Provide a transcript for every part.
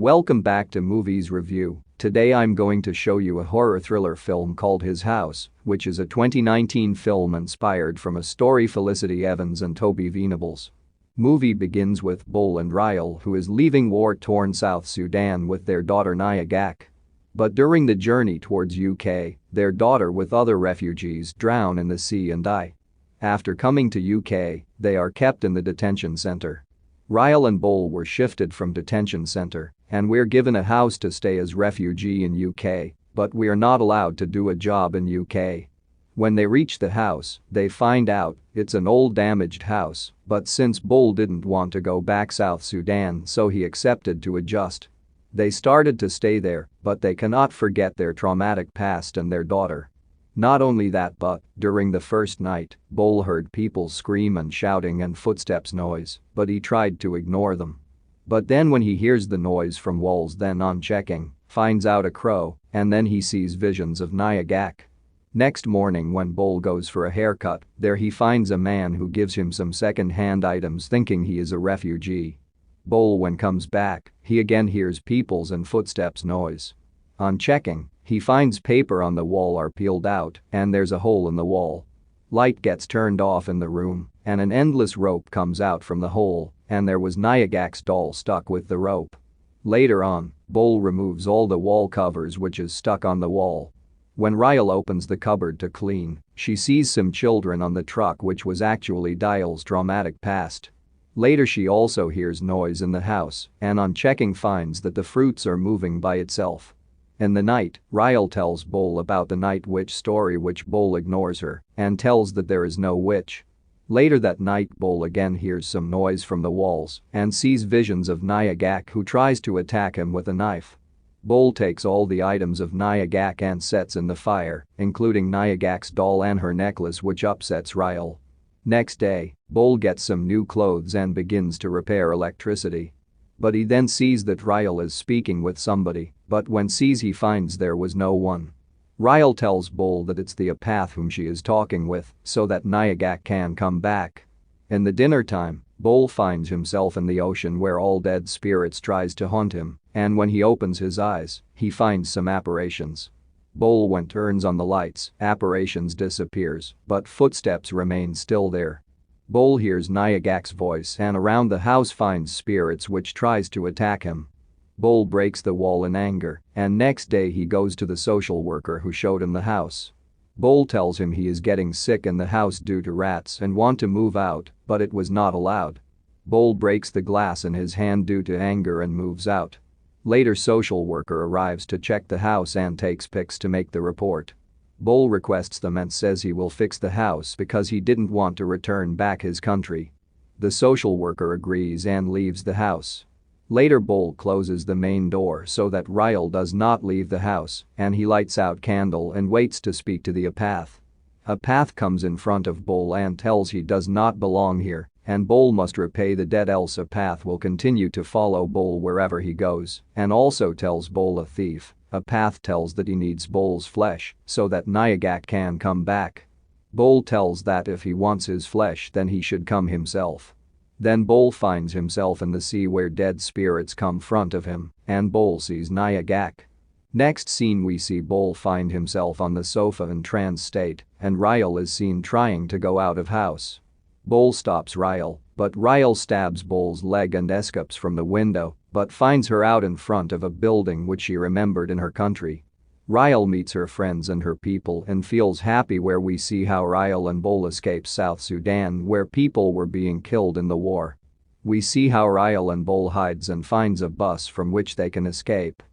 Welcome back to Movies Review. Today I'm going to show you a horror thriller film called His House, which is a 2019 film inspired from a story Felicity Evans and Toby Venables. Movie begins with Bull and Ryle, who is leaving war-torn South Sudan with their daughter Nia Gak. But during the journey towards UK, their daughter with other refugees drown in the sea and die. After coming to UK, they are kept in the detention center. Ryle and Bull were shifted from detention center, and we're given a house to stay as refugee in UK, but we are not allowed to do a job in UK. When they reach the house, they find out it's an old damaged house, but since Bull didn't want to go back South Sudan, so he accepted to adjust. They started to stay there, but they cannot forget their traumatic past and their daughter. Not only that, but during the first night, Bull heard people scream and shouting and footsteps noise, but he tried to ignore them. But then when he hears the noise from walls, then on checking, finds out a crow, and then he sees visions of Nia Gak. Next morning when Bull goes for a haircut, there he finds a man who gives him some second-hand items thinking he is a refugee. Bull when comes back, he again hears people's and footsteps noise. On checking, he finds paper on the wall are peeled out and there's a hole in the wall. Light gets turned off in the room and an endless rope comes out from the hole and there was Nia Gak's doll stuck with the rope. Later on, Bull removes all the wall covers which is stuck on the wall. When Ryle opens the cupboard to clean, she sees some children on the truck which was actually Dial's traumatic past. Later she also hears noise in the house and on checking finds that the fruits are moving by itself. In the night, Ryle tells Bull about the night witch story which Bull ignores her and tells that there is no witch. Later that night Bull again hears some noise from the walls and sees visions of Nia Gak who tries to attack him with a knife. Bull takes all the items of Nia Gak and sets in the fire, including Nia Gak's doll and her necklace which upsets Ryle. Next day, Bull gets some new clothes and begins to repair electricity. But he then sees that Ryle is speaking with somebody, but when sees he finds there was no one. Ryle tells Bull that it's the empath whom she is talking with so that Nia Gak can come back. In the dinner time, Bull finds himself in the ocean where all dead spirits tries to haunt him, and when he opens his eyes, he finds some apparitions. Bull when turns on the lights, apparitions disappears, but footsteps remain still there. Bull hears Nia Gak's voice and around the house finds spirits which tries to attack him. Bull breaks the wall in anger and next day he goes to the social worker who showed him the house. Bull tells him he is getting sick in the house due to rats and want to move out, but it was not allowed. Bull breaks the glass in his hand due to anger and moves out. Later social worker arrives to check the house and takes pics to make the report. Bull requests them and says he will fix the house because he didn't want to return back his country. The social worker agrees and leaves the house. Later Bull closes the main door so that Ryle does not leave the house and he lights out candle and waits to speak to the empath. Empath comes in front of Bull and tells he does not belong here and Bull must repay the debt else empath will continue to follow Bull wherever he goes and also tells Bull a thief. Empath tells that he needs Bull's flesh so that Nia Gak can come back. Bull tells that if he wants his flesh then he should come himself. Then Bull finds himself in the sea where dead spirits come front of him and Bull sees Nia Gak. Next scene we see Bull find himself on the sofa in trance state and Ryle is seen trying to go out of house. Bull stops Ryle, but Ryle stabs Bull's leg and escapes from the window but finds her out in front of a building which she remembered in her country. Ryle meets her friends and her people and feels happy where we see how Ryle and Bull escape South Sudan where people were being killed in the war. We see how Ryle and Bull hides and finds a bus from which they can escape.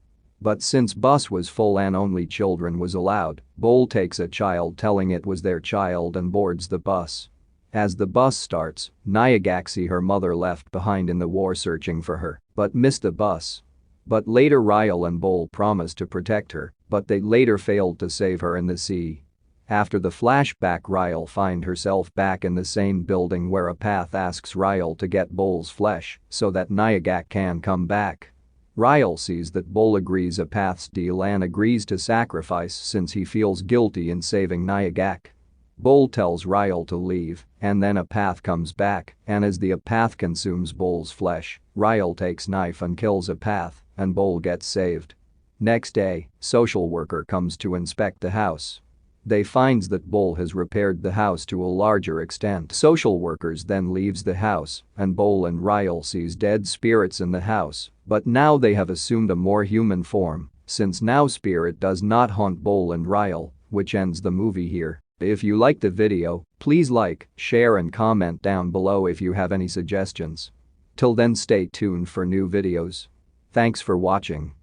But since bus was full and only children was allowed, Bull takes a child telling it was their child and boards the bus. As the bus starts, Nia Gak sees her mother left behind in the war searching for her, but missed the bus. But later Ryle and Bull promise to protect her, but they later failed to save her in the sea. After the flashback Ryle finds herself back in the same building where empath asks Ryle to get Bull's flesh so that Nia Gak can come back. Ryle sees that Bull agrees empath's deal and agrees to sacrifice since he feels guilty in saving Nia Gak. Bull tells Ryle to leave, and then empath comes back, and as the empath consumes Bull's flesh, Ryle takes knife and kills empath, and Bull gets saved. Next day, social worker comes to inspect the house. They finds that Bull has repaired the house to a larger extent. Social workers then leaves the house and Bull and Ryle sees dead spirits in the house, but now they have assumed a more human form, since now spirit does not haunt Bull and Ryle, which ends the movie here. If you liked the video, please like, share and comment down below if you have any suggestions. Till then, stay tuned for new videos. Thanks for watching.